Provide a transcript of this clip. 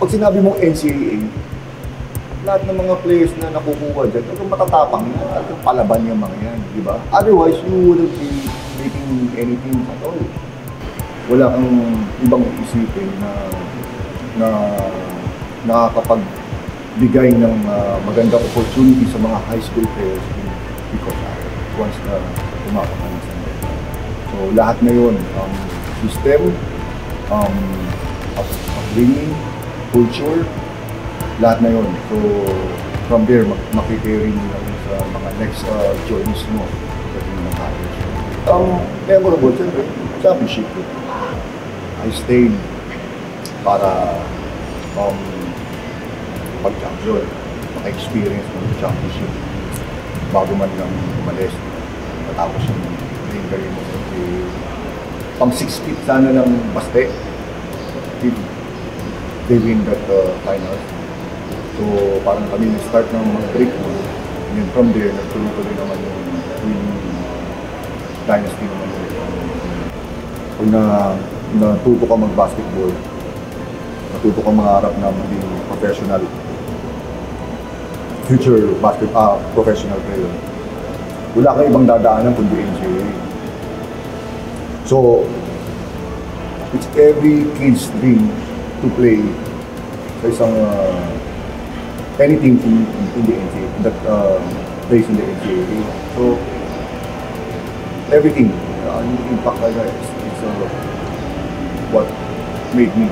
Pag sinabi mong NCAA, lahat ng mga players na nakukuha dyan, talagang matatapang yan, talagang palaban yung mga yan, di ba? Otherwise, you wouldn't be making anything at all. Wala kang ibang isipin na nakakapagbigay ng magandang opportunity sa mga high school players because once na tumapak ka ng sandal. So lahat na yun, system, upbringing, culture, lahat na yun. So from there, makikirin mo lang sa mga next journeys mo pagdating ng college. Memorable, siyempre, championship. I stayed para mag-champion, maka-experience ng championship bago man lang umalis. Matapos yung career mo. Pang 6 feet sana ng baste if they win that finals. So parang kami nag-start ng mga break mo. And then from there, nagtuloy-tuloy naman yung dynasty naman. Pag natuto ka mag-basketball, natuto ka mangarap na maging professional, future professional player, wala kang ibang dadaanan kundi NCAA. So, it's every kid's dream to play sa isang anything in the NCAA, that plays in the NCAA. So, everything, impact like that, it's what made me